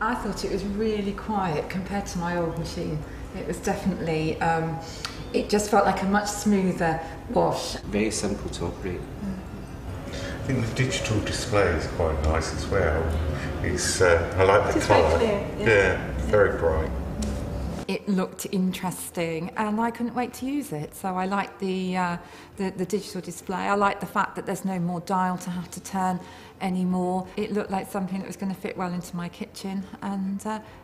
I thought it was really quiet compared to my old machine. It was definitely, it just felt like a much smoother wash. Very simple to operate. I think the digital display is quite nice as well. It's, I like the colour. Yeah, very bright. It looked interesting and I couldn't wait to use it. So I like the digital display. I like the fact that there's no more dial to have to turn anymore. It looked like something that was going to fit well into my kitchen and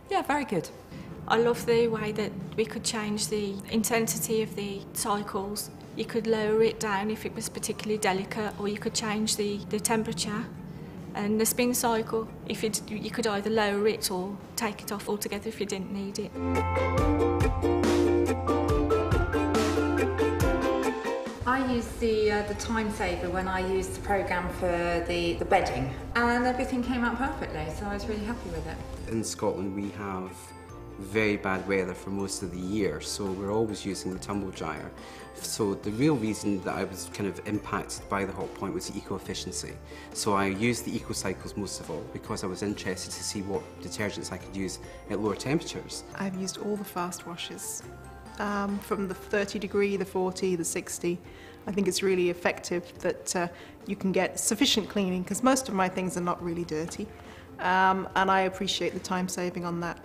yeah, very good. I love the way that we could change the intensity of the cycles. You could lower it down if it was particularly delicate, or you could change the temperature. And the spin cycle, if you could either lower it or take it off altogether if you didn't need it. I used the time saver when I used the programme for the bedding, and everything came out perfectly, so I was really happy with it. In Scotland we have very bad weather for most of the year, so we're always using the tumble dryer. So the real reason that I was kind of impacted by the Hotpoint was the eco-efficiency. So I used the eco-cycles most of all because I was interested to see what detergents I could use at lower temperatures. I've used all the fast washes, from the 30 degree, the 40, the 60. I think it's really effective that you can get sufficient cleaning because most of my things are not really dirty. And I appreciate the time saving on that.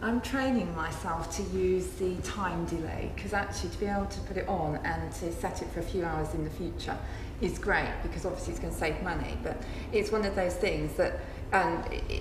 I'm training myself to use the time delay because actually to be able to put it on and to set it for a few hours in the future is great because obviously it's going to save money, but it's one of those things that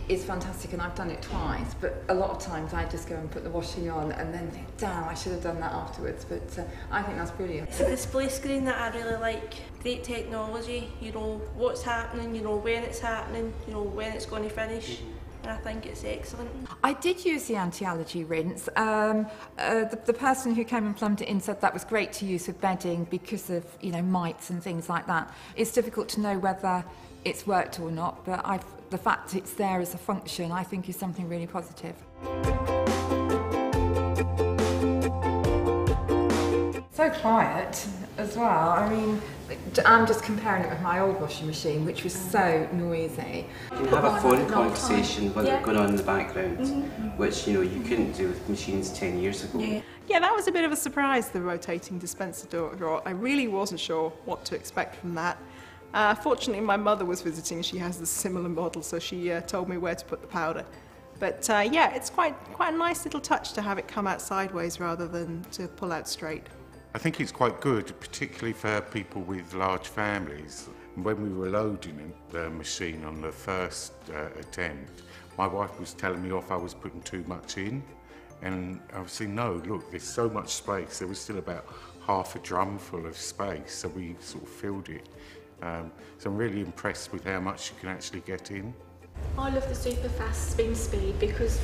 is fantastic and I've done it twice, but a lot of times I just go and put the washing on and then think, damn, I should have done that afterwards, but I think that's brilliant. It's a display screen that I really like. Great technology, you know what's happening, you know when it's happening, you know when it's going to finish. And I think it's excellent. I did use the anti-allergy rinse. The person who came and plumbed it in said that was great to use with bedding because of, you know, mites and things like that. It's difficult to know whether it's worked or not, but the fact it's there as a function I think is something really positive. So quiet as well. I mean, I'm just comparing it with my old washing machine, which was so noisy. You can have a phone conversation while they're going on in the background, which you couldn't do with machines 10 years ago. Yeah, that was a bit of a surprise, the rotating dispenser drawer. I really wasn't sure what to expect from that. Fortunately, my mother was visiting. She has a similar model, so she told me where to put the powder. But yeah, it's quite a nice little touch to have it come out sideways rather than to pull out straight. I think it's quite good, particularly for people with large families. When we were loading the machine on the first attempt, my wife was telling me off I was putting too much in. And I was saying, no, look, there's so much space. There was still about half a drum full of space, so we sort of filled it. So I'm really impressed with how much you can actually get in. I love the super fast spin speed because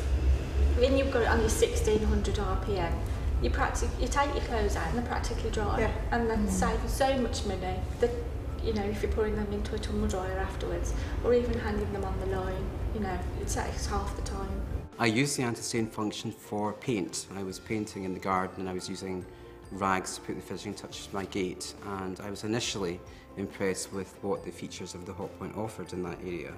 when you've got it on your 1600 RPM, you take your clothes out and they're practically dry, and that saves so much money that, you know, if you're putting them into a tumble dryer afterwards or even hanging them on the line, you know, it takes half the time. I used the anti-stain function for paint. I was painting in the garden and I was using rags to put the finishing touches to my gate, and I was initially impressed with what the features of the Hotpoint offered in that area.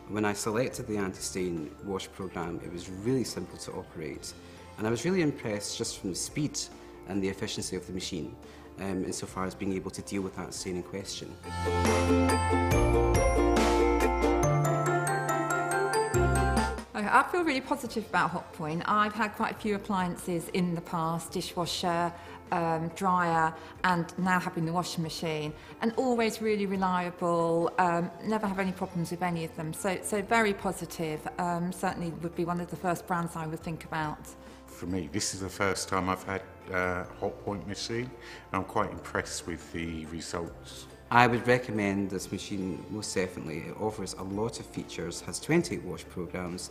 When I selected the anti-stain wash program, it was really simple to operate, and I was really impressed just from the speed and the efficiency of the machine, insofar as being able to deal with that stain in question. I feel really positive about Hotpoint. I've had quite a few appliances in the past, dishwasher, dryer, and now having the washing machine, and always really reliable, never have any problems with any of them. So very positive, certainly would be one of the first brands I would think about. For me, this is the first time I've had a Hotpoint machine, and I'm quite impressed with the results. I would recommend this machine most definitely. It offers a lot of features, has 28 wash programs,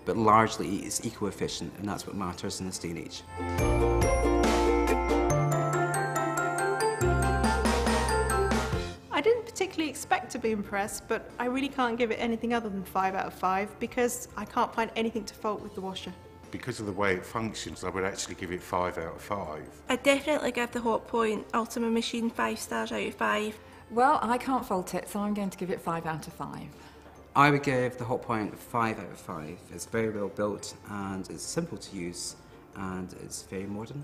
but largely it's eco-efficient, and that's what matters in this day and age. I didn't particularly expect to be impressed, but I really can't give it anything other than 5 out of 5 because I can't find anything to fault with the washer. Because of the way it functions, I would actually give it 5 out of 5. I'd definitely give the Hotpoint Ultima machine 5 stars out of 5. Well, I can't fault it, so I'm going to give it 5 out of 5. I would give the Hotpoint 5 out of 5. It's very well built and it's simple to use and it's very modern.